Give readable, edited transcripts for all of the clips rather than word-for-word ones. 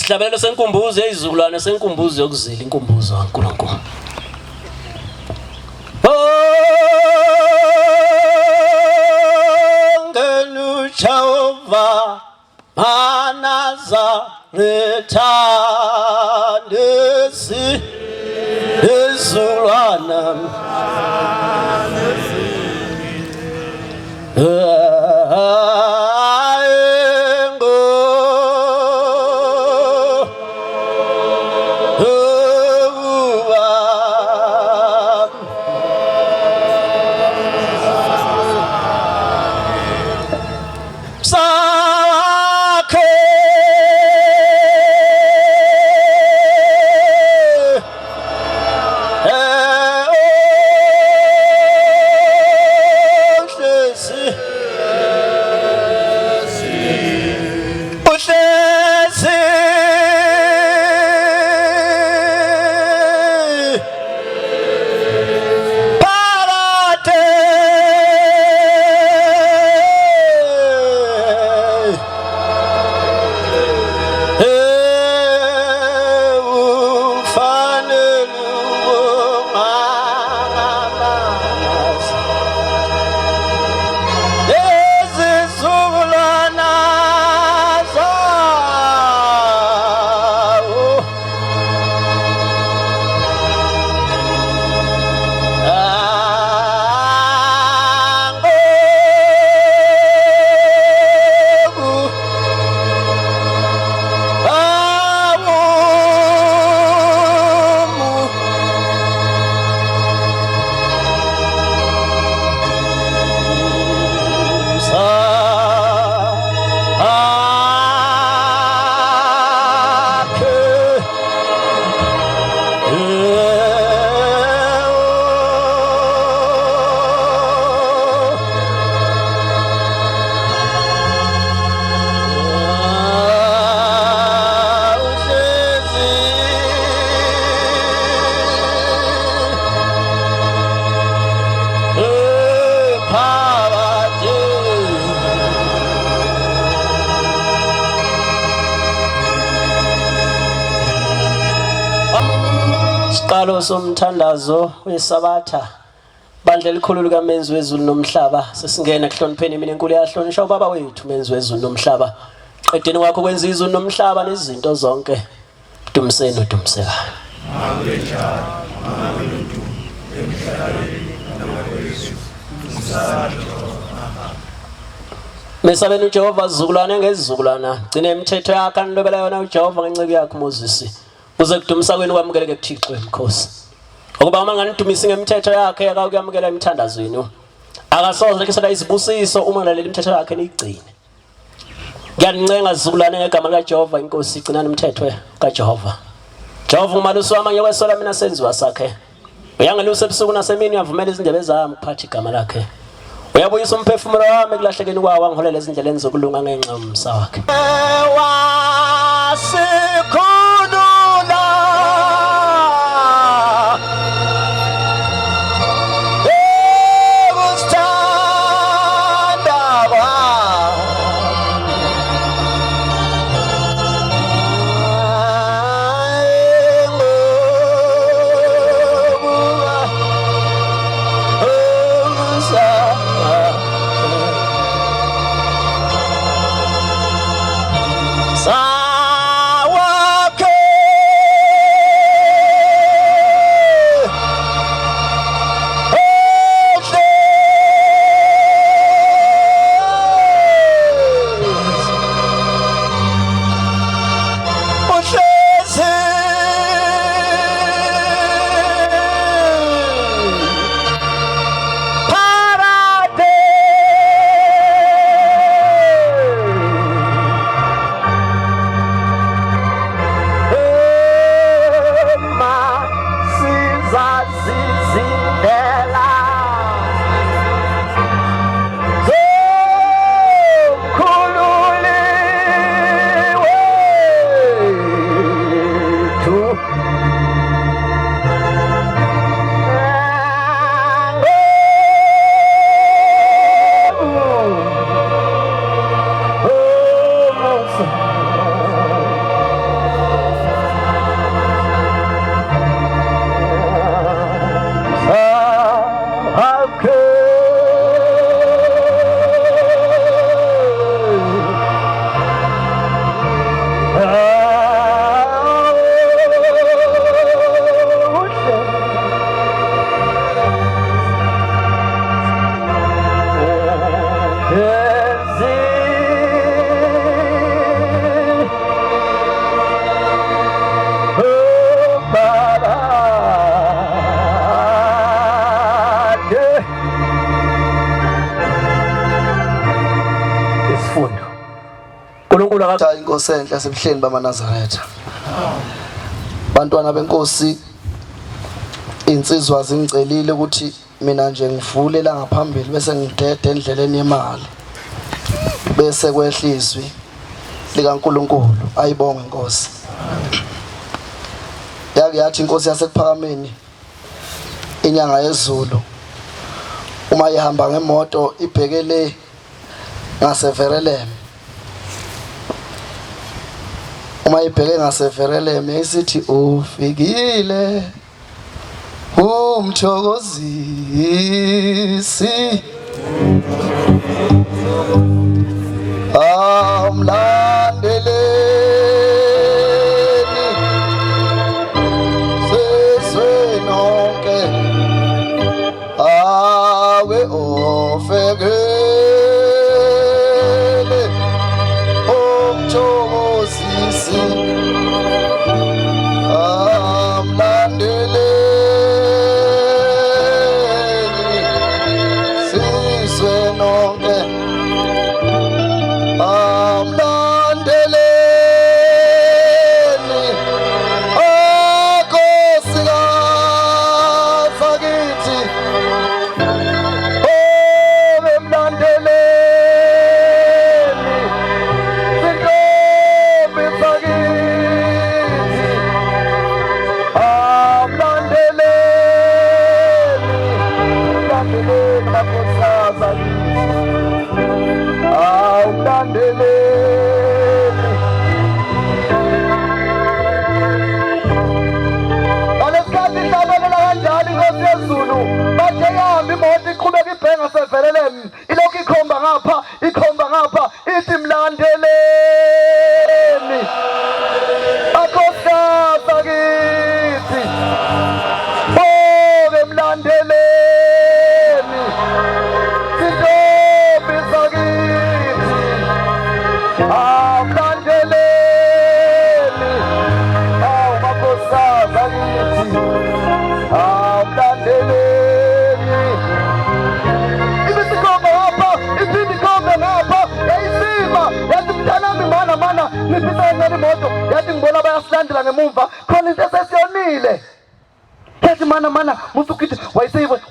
Isihlabelelo senkumbuzo yezizukulwane senkumbuzo yokuzila inkumbuzo kaNkulunkulu. Ngenu Jehova Nazareta nesi izulwana Umthandazo weSabatha bandla elikhulu likaMenzi wezulu nomhlaba sesingena kuhlonipheni mina enkulu yahlonishwa ubaba wethu Menzi wezulu nomhlaba qedeni kwakho kwenza izulu nomhlaba nezinto zonke dumiseni udumisekayo mesabeni uJehova zizukulwane ngezizukulwana gcina imithetho yakhe anilobela yona uJehova ngenceke yakhe Moses uze kudumisa kwenu kwamukeleke kuThixo eMkhosi ukuba uma nganidumisa ngemithetho yakhe akuyamukela emthandazweni akasoze kesela izibusiso uma lalela imithetho yakhe niyigcine ngiyanincenga zizukulwane ngegama likaJehova Inkosi igcinana imithetho kaJehova Jehova umalusi wami ngiyokwesola mina senziwa sakhe uyangelusa ebusuku nasemini uyavumela izindebe zami ukuphatha igama lakhe uyabuyisa umphefumulo wami kulahlekeni kwawo angiholela ezindleleni zokulunga ngenxa yomsa wakhe Sawakhe cha inkosi enhle sebuhleni bamaNazaretha. Bantwana benkosi insizwa zingicelile ukuthi mina nje ngivule la ngaphambili bese ngidede endleleni yemali. Bese kwehlizwi likaNkulunkulu ayibonge inkosi. Yake yathi inkosi yasekuphakameni inyanga yezulu uma ihamba ngemoto ibhekele ngaseThethelela. Uma ibheke ngaseThethelela isithi ufikile umthokozisi amlandeleni seswenonke awe ofekele umthokozisi amlandeleni seswenonke ngemuva khona into esesiyonile yathi mana musukithi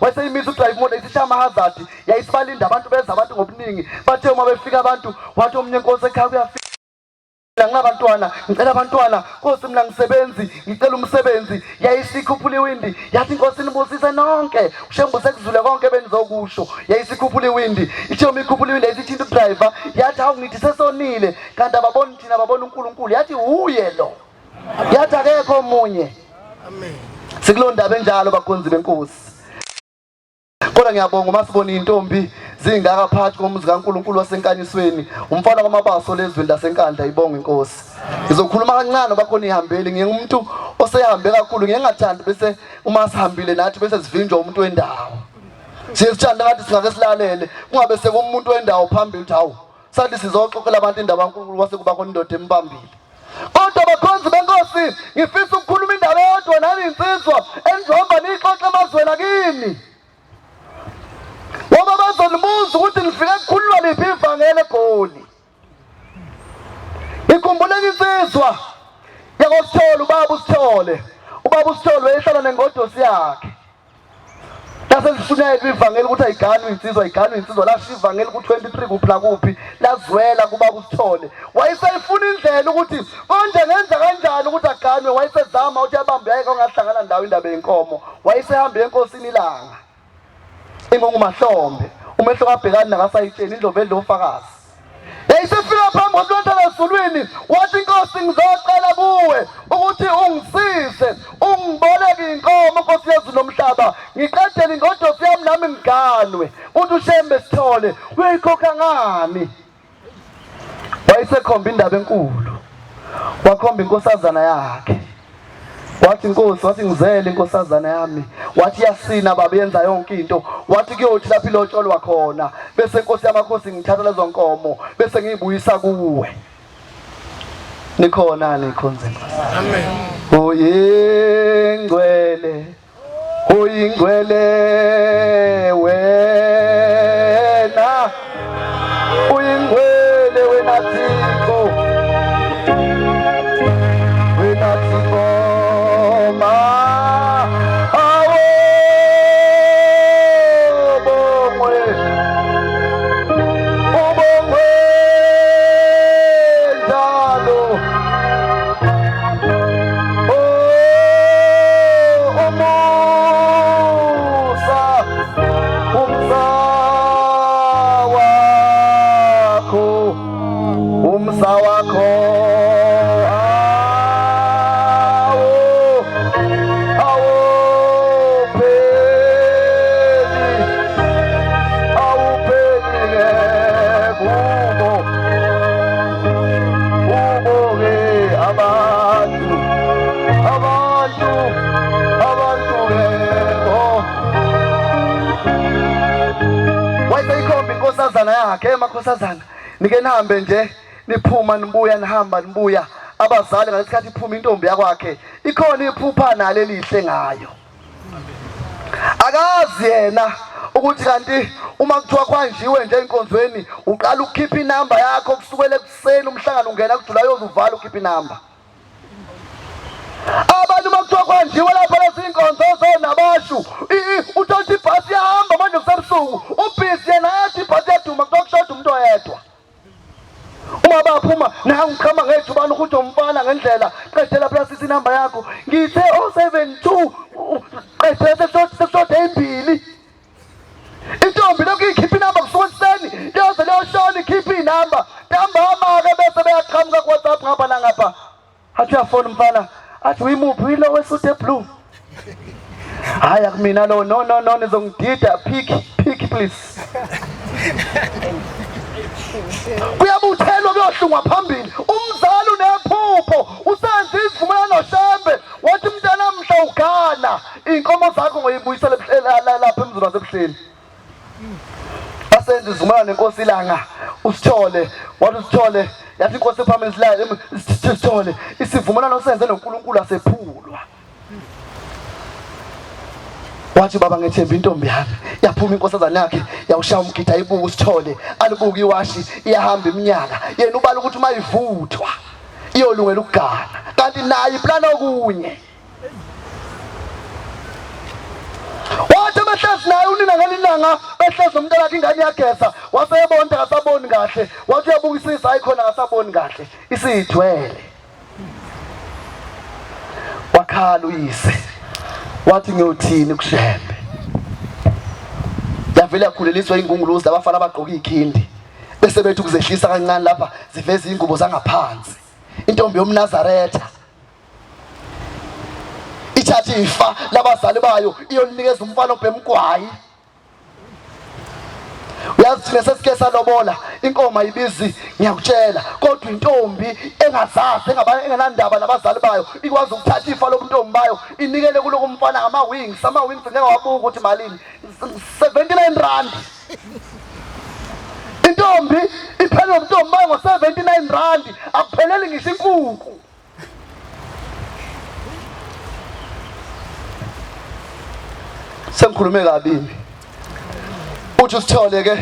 wayeseyimiza udrive imoto isishama hazard yayisibalinda abantu beza abantu ngobuningi bathe uma befika abantu wathi omunye inkosi ekhaya kuyafika ngabantwana ngicela abantwana Nkosi mina ngisebenzi ngicela umsebenzi yayisikhuphula iwindi yathi inkosi nibusise nonke ushembuse kuzule konke benizokusho yayisikhuphula iwindi ithe uma ikhuphula iwindi yayithinta udriver yathi hawu ngithi sesonile kanti ababoni thina babona uNkulunkulu yathi uye lo yathi akekho omunye. Amen. Sikulo ndaba enjalo bakhonzi benkosi. Kodwa ngiyabonga uma sibona intombi zingaka phakathi komuzi kaNkulunkulu waseNkanyisweni umfana kaMabaso lezweni laseNkandla ibonga inkosi. Ngizokhuluma kancane bakhona ihambeli ngingumuntu osehambe kakhulu ngingathandi bese uma sihambile nathi bese sivinjwa umuntu wendawo. Siyesithanda ngathi singake silalele kungabe sekumuntu wendawo phambili uthi hawu sathi sizoxoxela abantu indaba kaNkulunkulu wasekuba khona indoda embambile. Kodwa bakhonzi benkosi ngifisa ukukhuluma indaba yodwa nami insizwa enizomba nixoxe emazweni akini. Ngoba bazonibuza ukuthi nifike kukhululwa liphi ivangeli eGoli. Ngikhumbula insizwa yakosithole ubaba uSithole. Ubaba uSithole wayehlala nengodosi yakhe. Laselifuna ivangeli ukuthi ayiganwe insizwa lasho ivangeli ku23 kuphla kuphi lazwela kuba uSithole. Wayesayifuna indlela ukuthi konje ngenza kanjani ukuthi aganwe wayesezama ukuthi abambe yayeke ongahlangana ndawo indaba yenkomo. Wayesehamba enkosini ilanga. Ingokumahlombe umehlo kabhekani nakasayitsheni indlovu edlofakazi. Yayisefika phambi kwaNkosana ezulwini wathi inkosi ngizocela kuwe ukuthi ungisize ungiboleke inkomo Nkosi yezulu nomhlaba ngiqedele ingodosi yami nami ngiganwe uthi ushembe Sithole uyayikhokha ngani. Wayesekhomba indaba enkulu wakhomba inkosazana yakhe wathi inkosi wathi ngizele inkosazana yami wathi yasina baba yenza yonke into wathi kuyothi lapho ilotsholwa khona bese inkosi yamakhosi ngithatha lezo nkomo bese ngiyibuyisa kuwe. Nikhona nikhonze. Amen. Uyingcwele wena uyingcwele wena Thixo awukho Nkosazana yakhe emakhosazana nike nihambe nje niphuma nibuya nihamba nibuya abazali ngalesikhathi iphuma intombi yakwakhe ikhona iphupha nalo elihle ngayo akazi yena ukuthi kanti uma kuthiwa kwanjiwe nje enkonzweni uqala ukukhipha inamba yakho kusukela ekuseni umhlangano ungena kujulayo uzovala ukhipha inamba abantu makuthiwa kwanjiwe lapha lezinkonzo zonabashu uthi ibhasi yahamba manje kusebusuku ubhizi yena yathi ibhasi yaduma kutokushoda umuntu oyedwa uma baphuma nawe ngiqhama ngejubana ukuthi umfana ngendlela qedela plus inamba yakho ngithe 072 qedela sekushoda ezimbili intombi lokhu ikhipha inamba kusuka ekuseni yoze leyoshona ikhipha inamba ntambama-ke bese beyaqhamuka ku-WhatsApp ngapha nangapha athi uyafona mfana athi uyimuphi uyilo wesuit eblue hayi akumina lo no nizongidida pick please kuyabuthelwa kuyohlungwa phambili umzali unephupho usenza isivumelwano noshembe wathi mntana mhla ugana iy'nkomo zakho ngoyibuyisela lapha emzini wasebuhleni asenza isivumelwano nenkosi ilanga usithole wathi usithole yathi inkosi phambili sithole isivumelwano senze noNkulunkulu asephulwa wathi baba ngethemba intombi yami yaphuma inkosazana yakhe yawushaya umgida ibuka usithole alibuka iwashi iyahamba iminyaka yena ubala ukuthi uma ivuthwa iyolungela ukugana kanti naye iplana okunye wathi behlezi naye unina ngelinanga behlezi nomntwana wakhe ingane yagesa waseyebona ukuthi akasaboni kahle wathi uyabukisisa ayikhona akasaboni kahle isiyithwele wakhala uyise wathi ngiyothini kushembe yavele yakhuleliswa ingunguluzi labafana abagqoka ikhindi bese bethu kuzehlisa kancane lapha ziveza ingubo zangaphansi intombi yomNazaretha ithatha ifa labazali bayo iyolinikeza umfana obhemgwayi uyazi thina sesike salobola inkomo ayibizi ngiyakutshela kodwa intombi engazazi engenandaba nabazali bayo ikwazi ukuthatha ifa lobuntombi bayo inikele kuloku mfana ngama-wings ngeke wabuka ukuthi malini 79 rand intombi iphelele umntombi bayo ngo-79 rand akupheleli ngisho inkukhu sengikhulume kabini uthi usithole-ke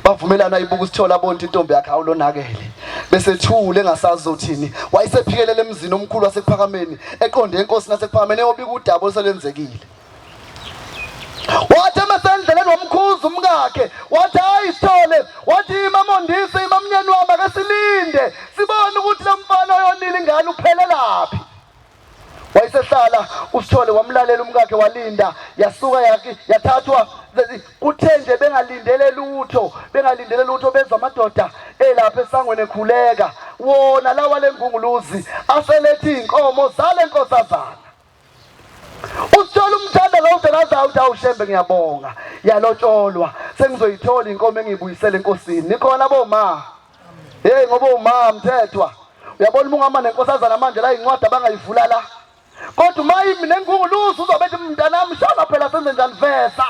bavumelana ibuka usithole abonto intombi yakhe awulonakele bese thule engasazi zothini wayesephikelele emzini omkhulu wasekuphakameni eqonde enkosini yasekuphakameni eyobika udaba oluselenzekile wathi emesendleleni wamkhuza umkakhe wathi hayi Sithole wathi imamondisi imamnyeni wami ake silinde sibone ukuthi lo mfana oyonile ingane uphelelaphi wayesehlala uSithole wamlalela umkakhe walinda yasuka yathathwa kuthe nje bengalindele lutho bezwa amadoda elapha esangweni ekhuleka wona lawa lengunguluzi aselethi inkomo zale nkosazana uSithole umthandazo uDelaza uthi awushembe ngiyabonga yalotsholwa sengizoyithola inkomo engiyibuyisele enkosini nikhona boma hey ngoba uma mthethwa uyabona ungama nenkosazana manje la incwadi abangayivula la kodwa mayimi nengunguluzi uzobethi mntanami shona phela senze njani vesa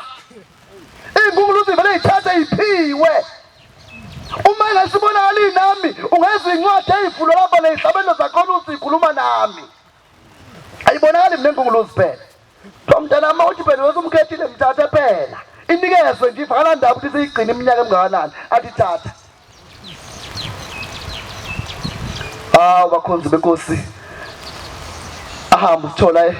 ingunguluzi vele ithathe iphiwe uma engasibonakali nami ungezwe incwadi eyivulwa lapha lehlabelo zakhona uzikhuluma nami ayibonakali mnengunguluzi phela mntanami uthi phela wesumkhethile mthathe phela inikezwe nje ifakana ndaba ukuthi siyigcina iminyaka emngakanani athi thatha bakhonzi benkosi ahamba uSithola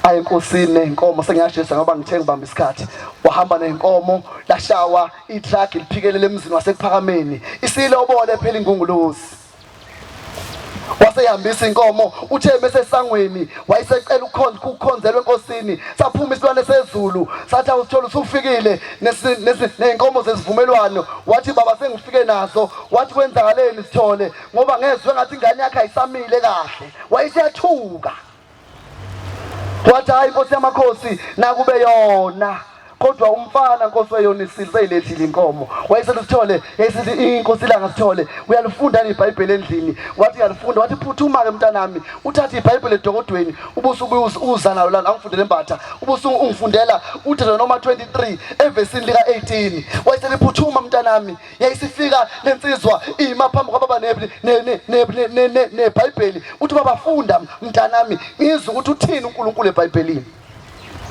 aye enkosini nenkomo sengiyashisa ngoba ngithe ngibamba isikhathi wahamba nenkomo lashawa itruck liphikelele emzini wasekuphakameni isilobole phela ingunguluzi wasehambisa inkomo. Uthe mesesangweni wayesecela ukukhonzelwa enkosini. Saphuma isilwane sezulu sathi awusithola usufikile nenkomo zesivumelwano. Wathi baba sengifike nazo. Wathi kwenzakaleni sithole ngoba ngezwe ngathi ingane yakhe ayisamile kahle. Wayesiyathuka. Wathi hayi Nkosi yamakhosi nakube yona. Kodwa umfana Nkosi wayonisile seyilethile inkomo. Wayesethi sithole yayisithi inkosi langa sithole uyalifunda iBhayibheli endlini. Wathi uyalifunda. Wathi phuthuma ke mntanami uthathe iBhayibheli edokodweni ubusubuye uza nalo lana angifundele Mbatha. Ubusuku ungifundela uDeuteronomy 23 evesini lika 18. Wayesethi phuthuma mntanami yayisifika lensizwa ima phambi kwababa neBhayibheli. Uthi babafunda mntanami ngizwe ukuthi uthini uNkulunkulu eBhayibhelini.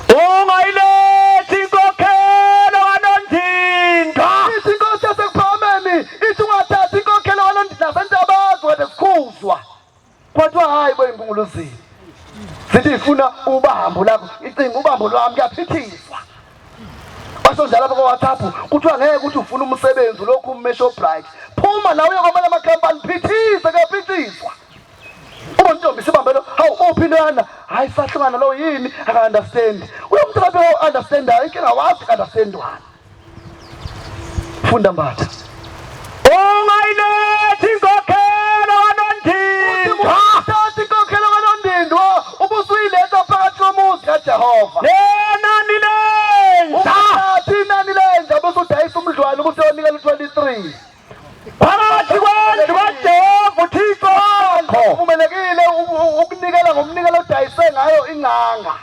Ungayilethi inkokhelo kanondindwa. Ithi inkosi yasekuphameni ithi ungathathi inkokhelo kanondindwa nasenzabazo kade sikhuzwa. Kwathiwa hayi boyinkunguluzini. Zithi ifuna ubambo lakho. Icinga ubambo lwami kuyaphithiswa. Basho njalo lapha kwaWhatsApp kuthiwa ngeke ukuthi ufuna umsebenzi lokhu ummesho bright. Phuma nawe uyokwamela amakhampani phithisa kuyaphithiswa. Ubontombi sibambelo hawu uphilana hayi sahlukana lo yini aka understand uyomthabe o understand inkinga wazi understandwana. Funda Mbatha ungayilethi inkokhelo kanondindwa. Thatha inkokhelo kanondindwa ubusuyiletha phakathi komuzi kaJehova. Nenani lenza Inani lenza ubusudayisa umdlwane ubuseyonikela 23 phakathi kwendlu kaJehova uThixo wakho. Uvumelekile ukunikela ngomnikelo odayise ngayo inganga.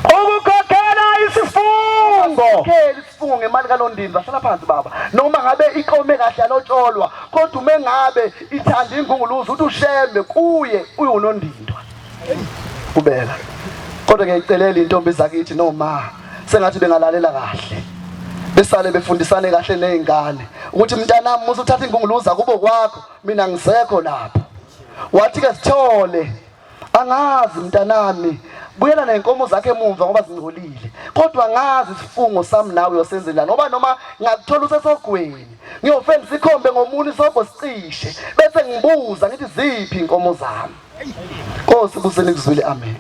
Ukukhokhela isifungo. Isifungo ngemali kanondindwa. Hlala phansi baba. Noma ngabe iqome kahle yalotsholwa kodwa ume ngabe ithanda ingunguluzo uthi ushembe kuye uyunondindwa. Kubela. Kodwa ngiyayicelela intombi zakithi noma sengathi bengalalela kahle. Besale befundisane kahle nezingane ukuthi mntanami musu uthatha ingunguluza kubo kwakho mina ngisekho lapho. Wathi ke sithole angazi mntanami buyela nenkomo zakhe emuva ngoba zingcolile kodwa ngazi isifungo sami nawe uyosenzela ngoba noma ngakuthola usesogweni ngiyofenda sikhombe ngomuntu isobho sicishe bese ngibuza ngithi ziphi inkomo zami. Nkosi buseni kuzwile amen.